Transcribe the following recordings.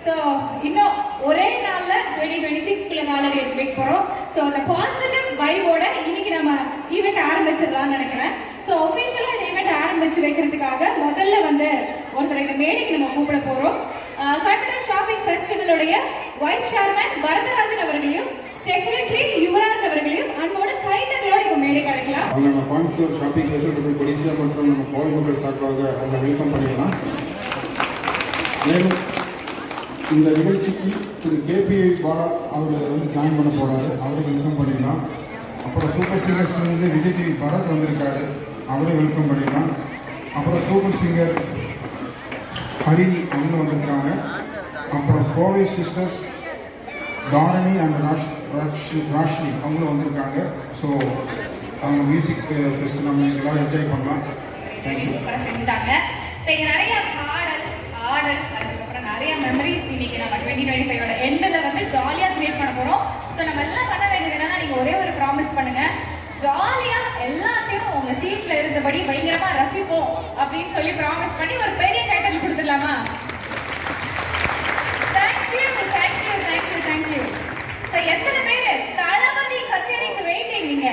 So இன்னும் ஒரே நாளில் 2026 காலடி எடுத்து வைக்க போகிறோம். ஸோ அந்த பாசிட்டிவ் வைவோட இன்னைக்கு நம்ம ஈவெண்ட் ஆரம்பிச்சிடலாம்னு நினைக்கிறேன். ஸோ ஒஃபிஷியலாக இந்த ஈவெண்ட் ஆரம்பிச்சு வைக்கிறதுக்காக முதல்ல ஒருத்தர் இந்த மேடைக்கு நம்ம கூப்பிட போகிறோம். கண்டன ஷாப்பிங் ஃபெஸ்டிவலுடைய வைஸ் சேர்மன் வரதராஜன் அவர்களையும் செக்ரட்டரி யுவராஜ் அவர்களையும் அன்போடு கைத்தட்டலோடு இவங்க மேடை கிடைக்கலாம். அவங்க நம்ம கோயம்புத்தூர் ஷாப்பிங் ஃபெஸ்டிவல் கொடிசியா மற்றும் நம்ம கோவை மக்கள் சார்பாக அவங்க வெல்கம் பண்ணிடலாம். மேலும் இந்த நிகழ்ச்சிக்கு திரு கேபிஐ பாலா அவர் ஜாயின் பண்ண போகிறாரு, அவருக்கு வெல்கம் பண்ணிடலாம். அப்புறம் சூப்பர் சிங்கர்ஸ்லேருந்து விஜய் டிவி பரத் வந்திருக்காரு, அவரையும் வெல்கம் பண்ணிடலாம். அப்புறம் சூப்பர் சிங்கர் ஹரிணி அவங்க வந்திருக்காங்க. அப்புறம் கோவை சிஸ்டர்ஸ் தாரணி அண்ட் ராஷ்னி அவங்களும் வந்திருக்காங்க. ஸோ அவங்க மியூசிக் ஃபெஸ்ட் நம்ம எல்லோரும் என்ஜாய் பண்ணலாம். தேங்க்யூ. செஞ்சுட்டாங்க. ஸோ இங்கே நிறைய பாடல் ஆடல் அதுக்கப்புறம் நிறைய மெமரிஸ் இன்னைக்கு நம்ம 2025ஓட எண்டில் ஜாலியாக கிரியேட் பண்ண போகிறோம். ஸோ நம்ம எல்லாம் பண்ண வேண்டியது என்னன்னா, நீங்கள் ஒரே ஒரு ப்ராமிஸ் பண்ணுங்கள், ஜாலியாக எல்லாத்தையும் உங்கள் சீட்டில் இருந்தபடி பயங்கரமாக ரசிப்போம் அப்படின்னு சொல்லி ப்ராமிஸ் பண்ணி ஒரு பெரிய கைத்தல் கொடுத்துடலாமா? தேங்க்யூ. ஸோ எத்தனை பேர் தளபதி கச்சேரிக்கு வெயிட்டிங்? நீங்க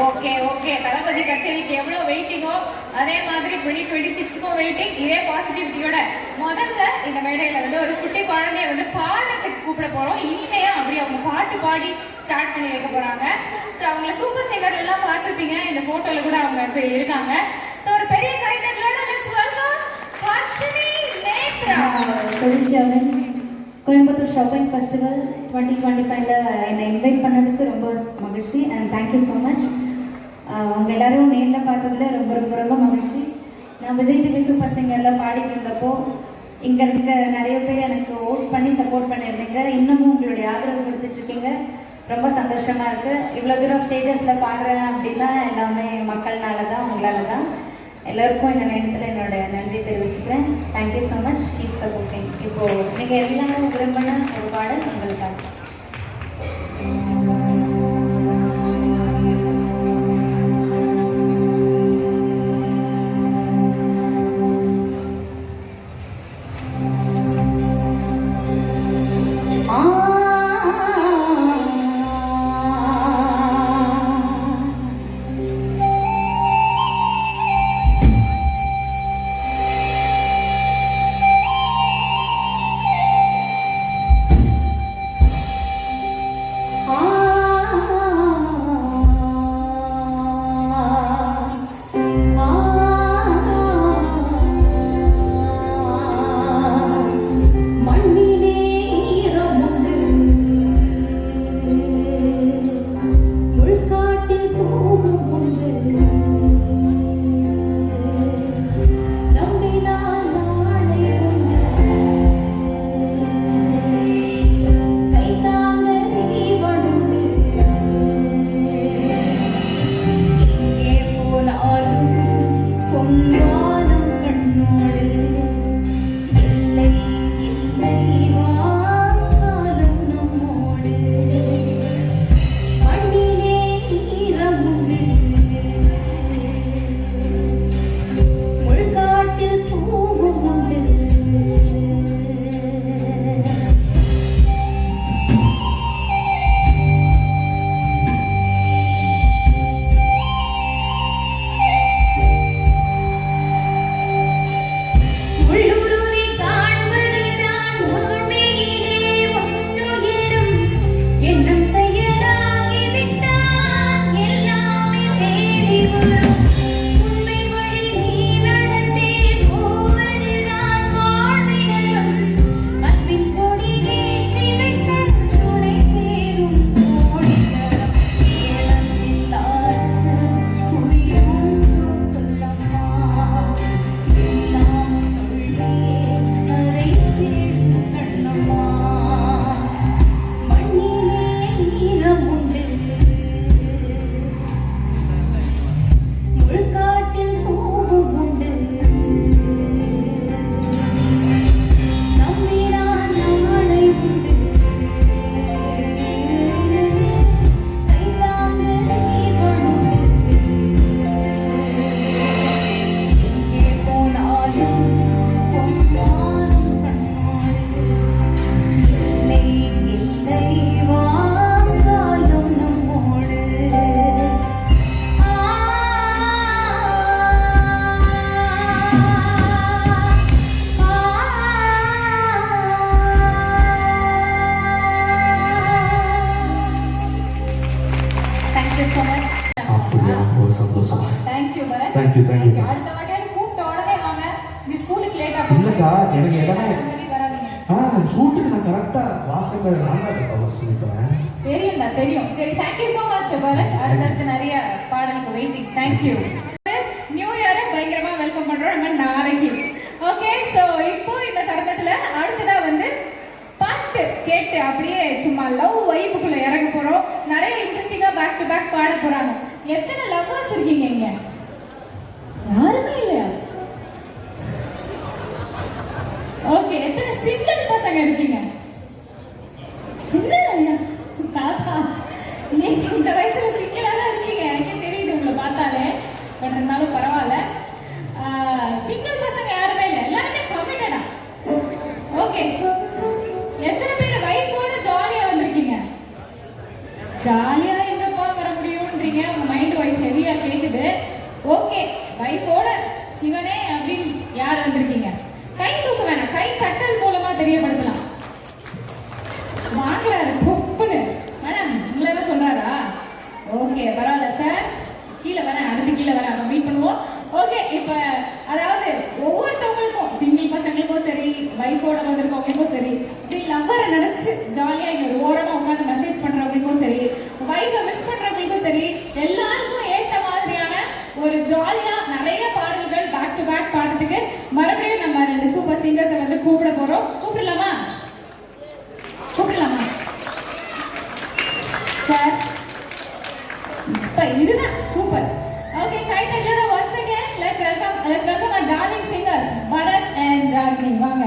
ஓகே தளபதி கச்சேரிக்கு எவ்வளோ வெயிட்டிங்கோ அதே மாதிரி 2026க்கும் வெயிட்டிங். இதே பாசிட்டிவிட்டியோட முதல்ல இந்த மேடையில் ஒரு குட்டி குழந்தைய பாடுறதுக்கு கூப்பிட போகிறோம். இனிமையா அப்படி அவங்க பாட்டு பாடி ஸ்டார்ட் பண்ணி வைக்க போகிறாங்க. ஸோ அவங்கள சூப்பர் சிங்கர் எல்லாம் பார்த்துருப்பீங்க, இந்த ஃபோட்டோவில் கூட அவங்க இருக்காங்க. ஸோ ஒரு பெரிய கைத்தட்டலோட let's welcome Harshini Nethra. Coimbatore shopping festival 2025ல என்னை இன்வைட் பண்ணதுக்கு ரொம்ப மகிழ்ச்சி அண்ட் தேங்க்யூ ஸோ மச். உங்கள் எல்லோரும் நேரில் பார்த்ததுல ரொம்ப ரொம்ப ரொம்ப மகிழ்ச்சி. நான் விஜய் டிவி சூப்பர் சிங்கரில் பாடிட்டு இருந்தப்போ இங்கே இருக்க நிறைய பேர் எனக்கு ஓட் பண்ணி சப்போர்ட் பண்ணியிருந்தீங்க. இன்னமும் உங்களுடைய ஆதரவு கொடுத்துட்ருக்கீங்க, ரொம்ப சந்தோஷமாக இருக்குது. இவ்வளோ தூரம் ஸ்டேஜஸில் பாடுறேன் அப்படின்னா எல்லாமே மக்கள்னால தான், உங்களால் தான். எல்லோருக்கும் இந்த நேரத்தில் என்னோட நன்றி தெரிவிச்சுக்கிறேன். Thank you so much, keep supporting. இப்போது நீங்கள் எல்லாரும் விரும்பின ஒரு பாடல் உங்களுக்காக. இல்லைக்கா எனக்கு இடமே அந்த மாதிரி வராதீங்க. ஷூட்டுக்கு நான் கரெக்டாக வாசலில் நான் தான் கவர் நிற்கிறேன். தெரியும்டா தெரியும். சரி, தேங்க்யூ ஸோ மச் பரத். அடுத்தடுத்து நிறைய பாடலுக்கு வெயிட்டிங். தேங்க்யூ. நியூ இயரை பயங்கரமா வெல்கம் பண்றோம் நம்ம நாளைக்கு. ஓகே, ஸோ இப்போ இந்த தருணத்துல அடுத்ததா வந்து பாட்டு கேட்டு அப்படியே சும்மா லவ் வைப்புக்குள்ள இறங்க போறோம். நிறைய இன்ட்ரெஸ்டிங்கா பேக் டு பேக் பாட போறாங்க. எத்தனை லவ்வர்ஸ் இருக்கீங்க இங்க? யாருமே இல்லையா? ஓகே, எத்தனை சிங்கிள் பசங்க இருக்கீங்க? என்ன தாத்தா, நீங்க இந்த வயசுல சிங்கிளா தான் இருக்கீங்க, எனக்கே தெரியுது உங்களை பார்த்தாலே. பட் இருந்தாலும் பரவாயில்ல. சிங்கிள் பசங்க யாருமே இல்லை, எல்லாருமே கமிட்டடா. ஓகே, எத்தனை பேர் வைஃபோட ஜாலியா வந்திருக்கீங்க? ஜாலியா எங்கப்பா வர முடியும்ன்றீங்க, உங்க மைண்ட் வாய்ஸ் ஹெவியா கேக்குது. ஓகே, வைஃபோட சிவனே அப்படின்னு யார் வந்திருக்கீங்க? கை தூக்க வேணாம், கை தட்டல் மூலமா தெரியப்படுத்தலாம். வாங்கலாரு தொப்புன்னு மேடம் உங்களை தான் சொல்றாரா? ஓகே, பரவாயில்ல சார். கீழே வரேன், அடுத்து கீழே வரேன், நம்ம மீட் பண்ணுவோம். ஓகே, இப்போ அதாவது ஒவ்வொருத்தவங்களுக்கும் சிங்கிள் பசங்களுக்கும் சரி, வைஃபோட வந்திருக்கவங்களுக்கும் சரி, இப்படி லவ்வரை நினைச்சு ஜாலியா இங்க ஒரு ஓரமா உட்காந்து மெசேஜ் பண்றவங்களுக்கும் சரி, வைஃபை மிஸ் பண்றவங்களுக்கும் சரி, எல்லாருக்கும் ஏத்த மாதிரியான ஒரு ஜாலியா நிறைய பாடல்கள் பேக் டு பேக் பாடுறதுக்கு மறுபடியும் நம்ம 2 சூப்பர் சிங்கர்ஸை வந்து கூப்பிட போறோம். கூப்பிடலாமா? கூப்பிடலாமா சார்? இப்ப இதுதான் சூப்பர். ஓகே, கை தட்டலோட once again let's welcome our darling singers Bharat and Ragini. வாங்க.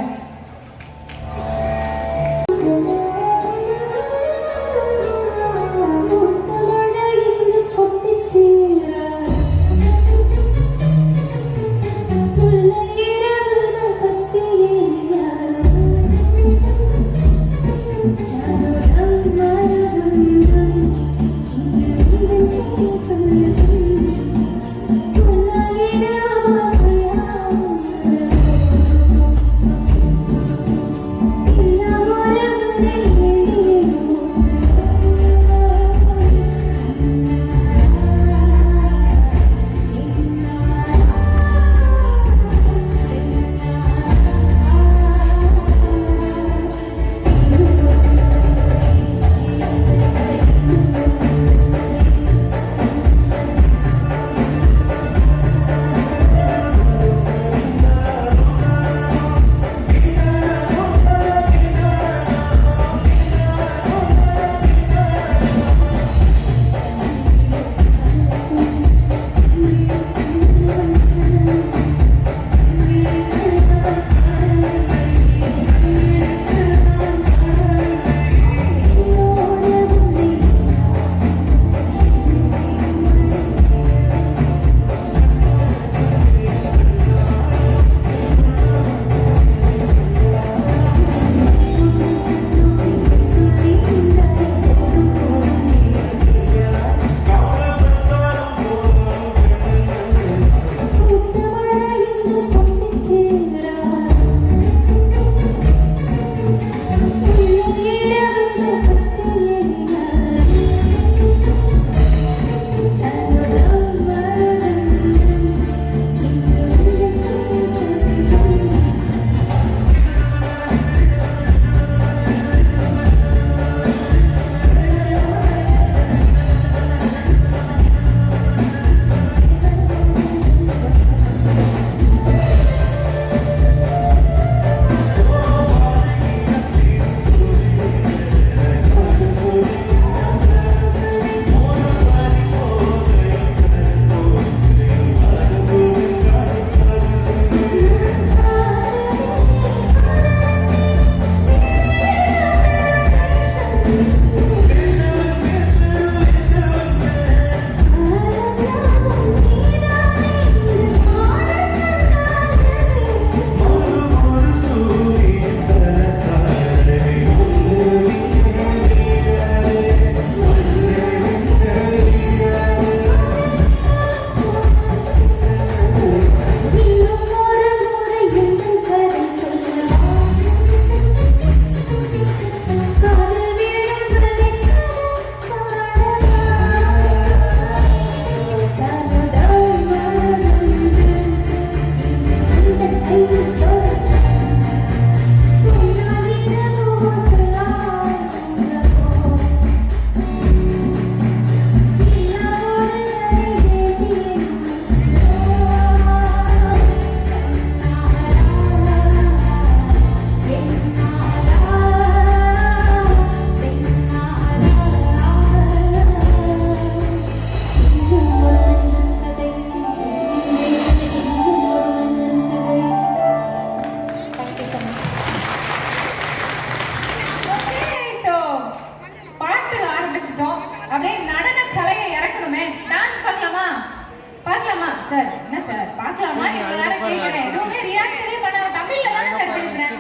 சார் என்ன சார் பார்க்கலாமா நீங்க வேற கேக்குறேன் எதுவுமே ரியாக்ஷனே பண்ணாம தமிழ்ல தானே சார் பேசுறேன்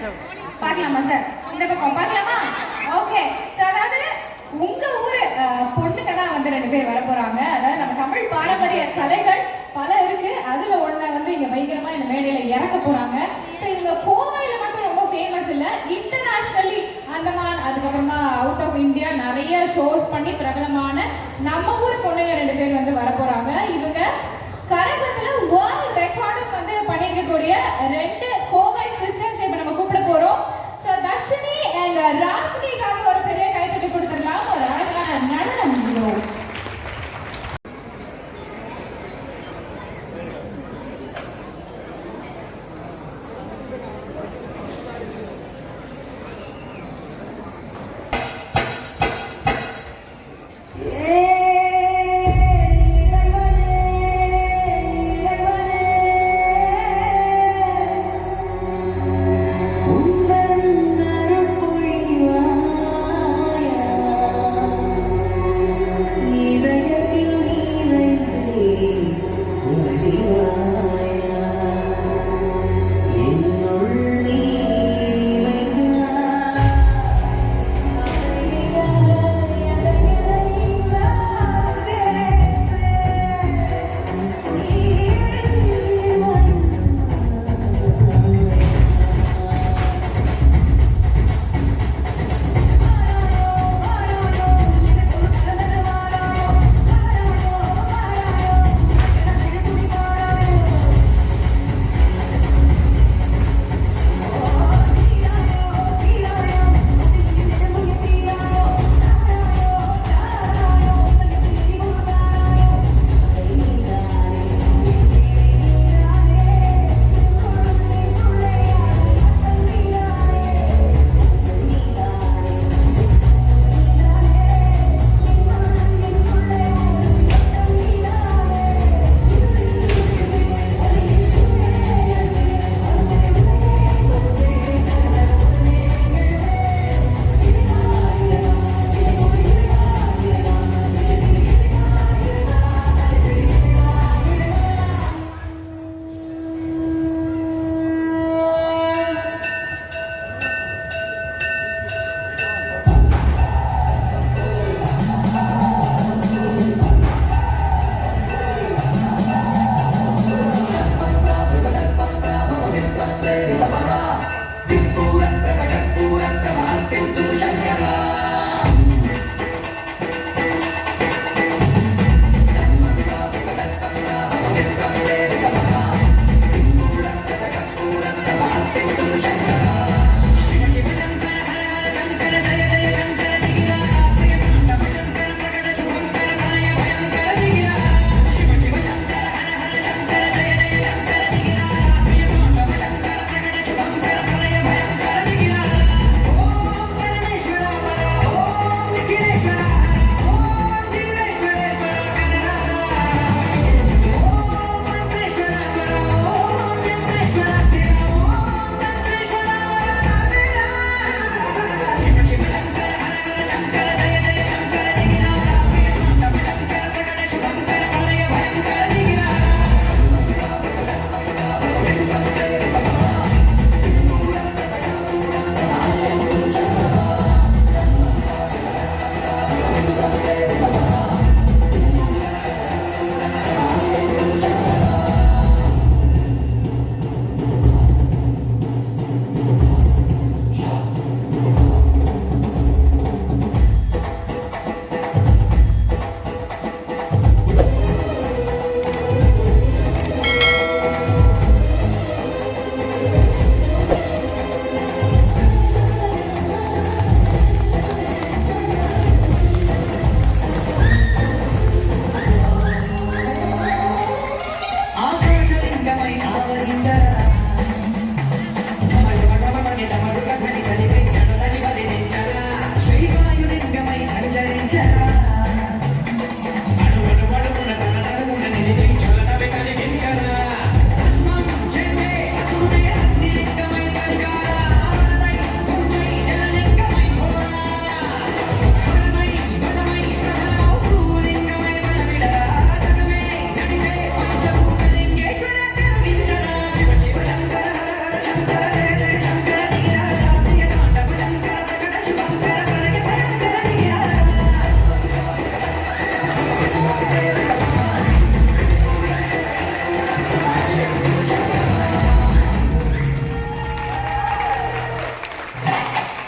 பார்க்கலாமா சார் இந்த பக்கம் பார்க்கலாமா ஓகே சார் அதாவது உங்க ஊரு பொண்ணுங்க தான் வந்து 2 பேர் வர போறாங்க அதாவது நம்ம தமிழ் பாரம்பரிய கலைகள் பல இருக்கு அதுல ஒண்ண வந்து இங்க பயங்கரமா இந்த மேடையில இறக்க போறாங்க ஸோ இவங்க கோவையில மட்டும் ரொம்ப ஃபேமஸ் இல்ல இன்டர்நேஷனலி அந்தமான் அதுக்கப்புறமா அவுட் ஆஃப் இந்தியா நிறைய ஷோஸ் பண்ணி பிரபலமான நம்ம ஊர் பொண்ணுங்க 2 பேர் வந்து வர போறாங்க இவங்க கரகத்துல வேர்ல்ட் ரெக்கார்டும் வந்து பண்ணிருக்கக்கூடிய 2 கோவை சிஸ்டர்ஸ் இப்ப நம்ம கூப்பிட போறோம் ஸோ தர்ஷினி அண்ட் ராஜினிக்காக ஒரு பெரிய கைத்தட்டி கொடுத்துடலாம் ஒரு அழகான நடனம் இதோ.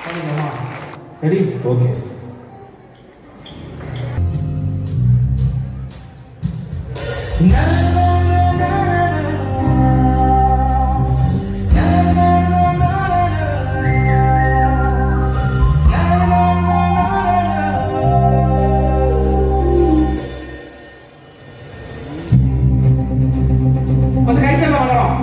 பண்ணிக்கலாமா? ரெடி? ஓகே. கொஞ்சம் கைத்தெல்லாம் வளரும்.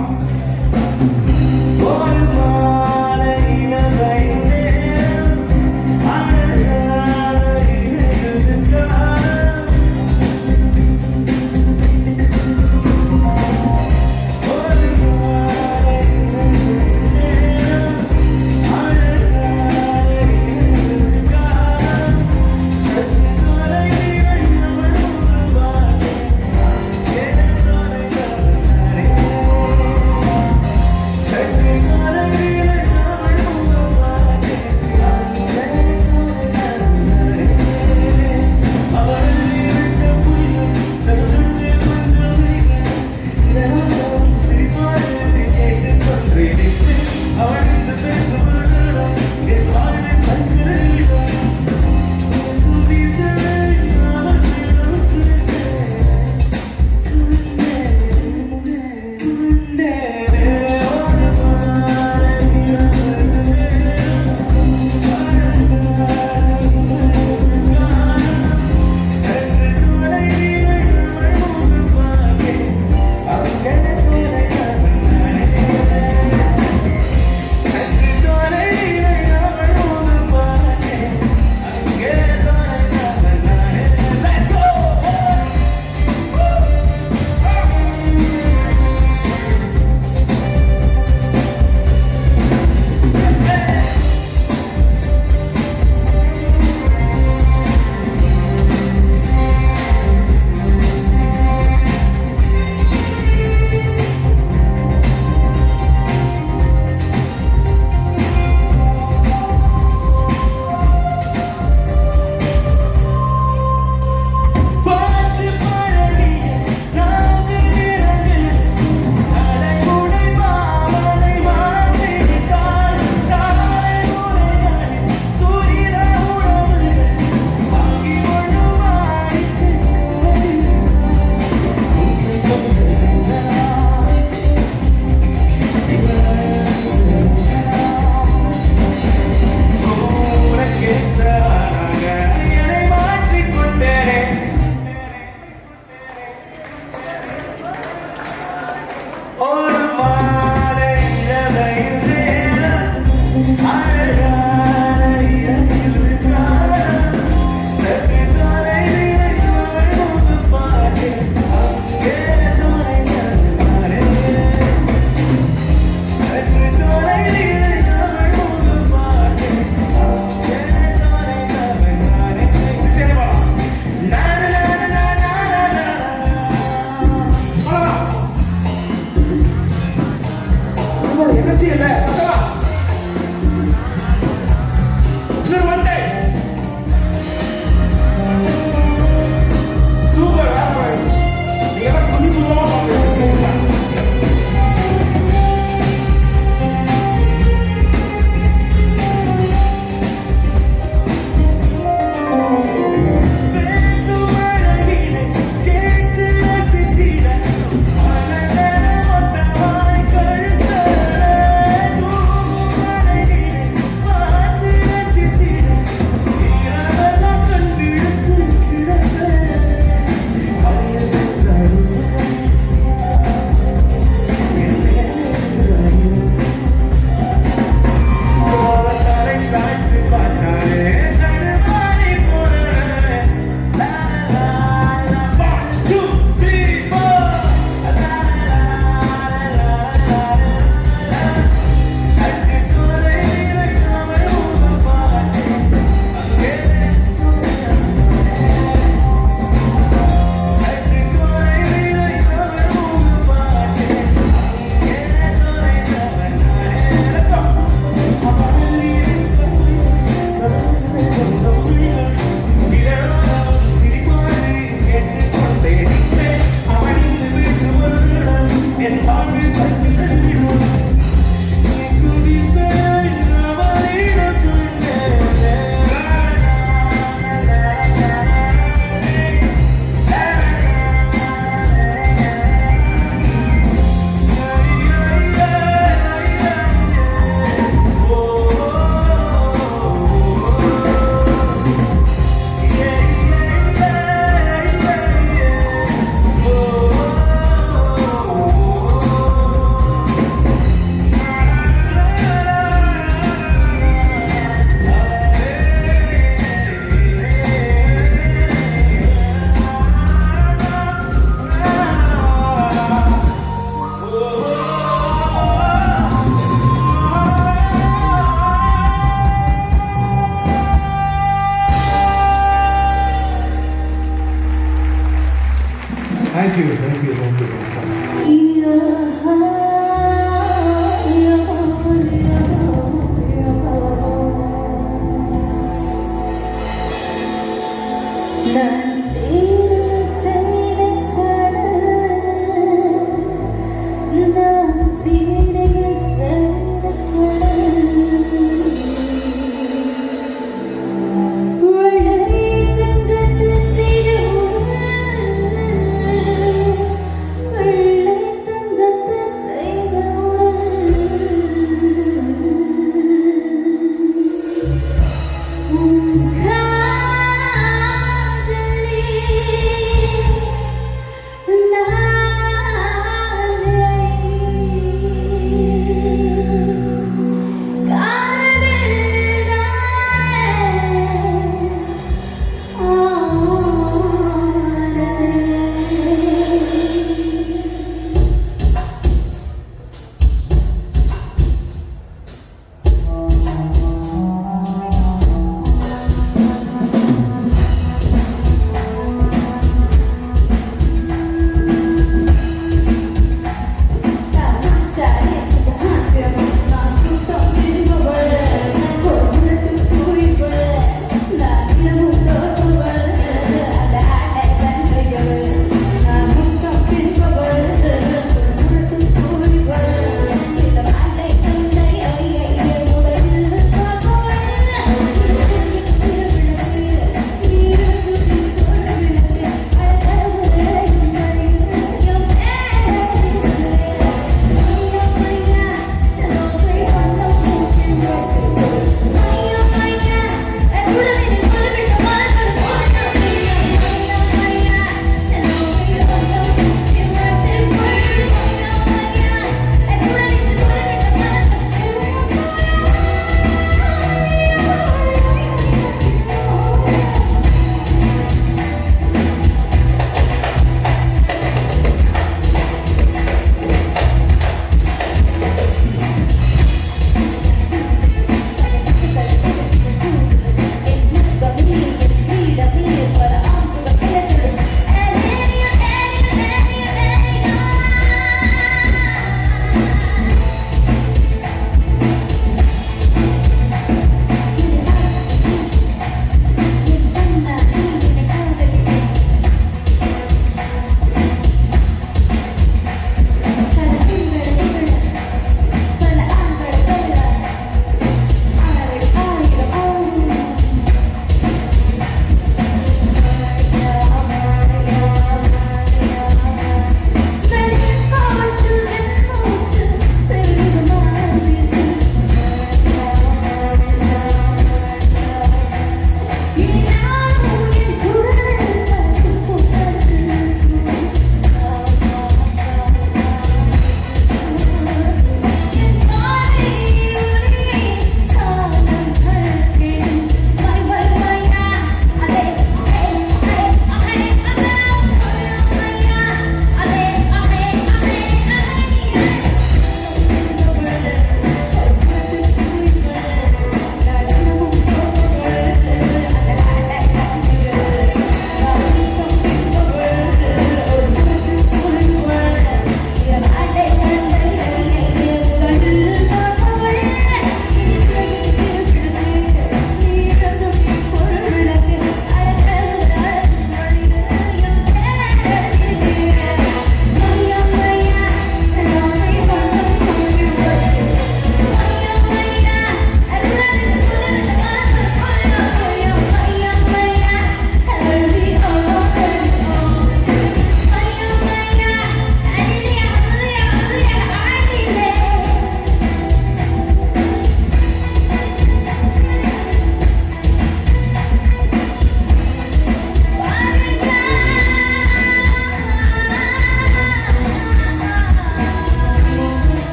தேங்க்யூ தேங்க்யூ தேங்க்யூ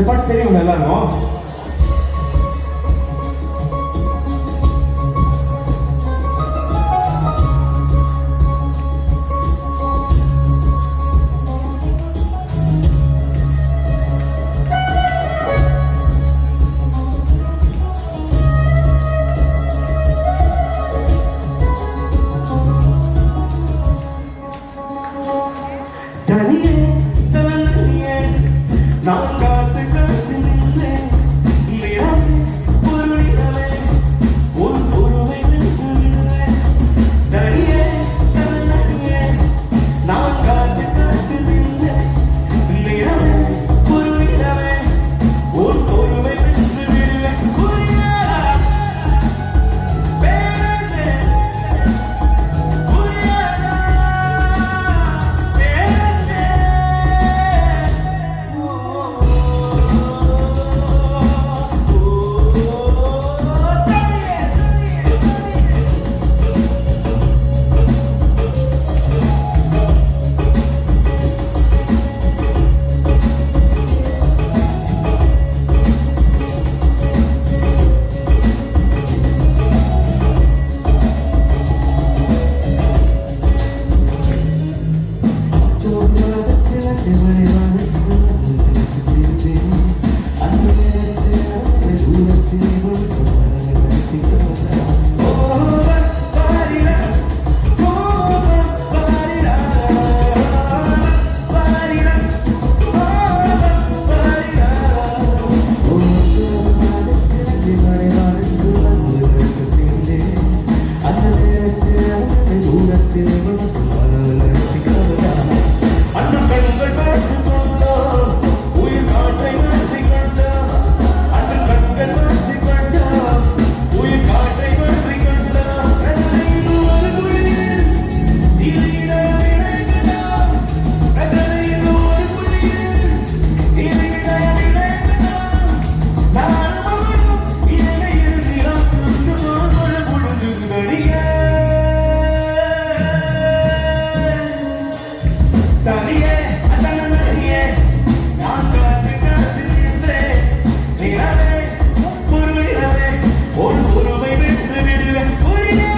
இந்த பாட்டு தெரியுங்களா எல்லாரும்? தனியே தனியே நான் காத்து காத்து நின்றேன் நிலவே ஒரு நிலவே ஒரு பொருளை நின்றேன் தனியே தனியே நான் காத்து காத்து நின்றேன் நிலவே ஒரு நிலவே ஒரு பொருளை நின்றேன் புரியா பேரே புரியா தனியே தனியே நான் காத்து காத்து நின்றேன் நிலவே ஒரு நிலவே ஒரு பொருளை விட்டு விடுவேன் புரியா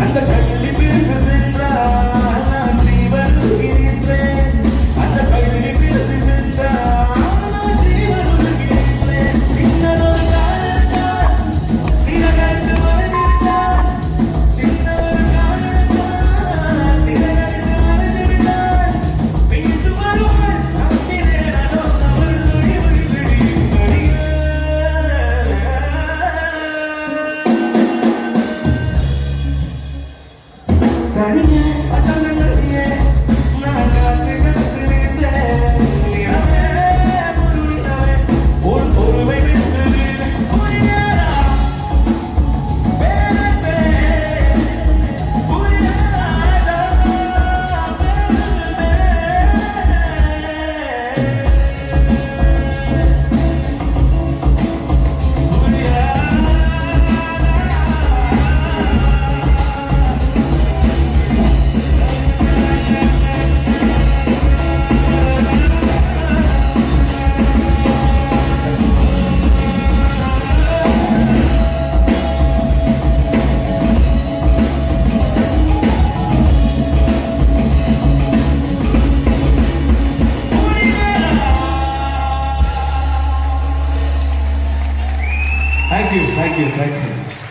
அந்த கையில் பிரிந்து சென்றால் நான் ஜீவன் உருகின்றேன் அந்த கையில் பிரிந்து சென்றால் நான் ஜீவன் உருகின்றேன் சின்னதொரு காரணத்தால் சிறகடித்து மறைந்துவிட்டால் சின்னதொரு காரணத்தால் சிறகடித்து மறைந்துவிட்டால் மீண்டும் வருவாள் நம்பினேனோ அவள் தனியே தனியே நான் காத்து காத்து நின்றேன் நிலவே ஒரு நிலவே ஒரு பொருளை விட்டு விடுவேன் புரியா Thank you.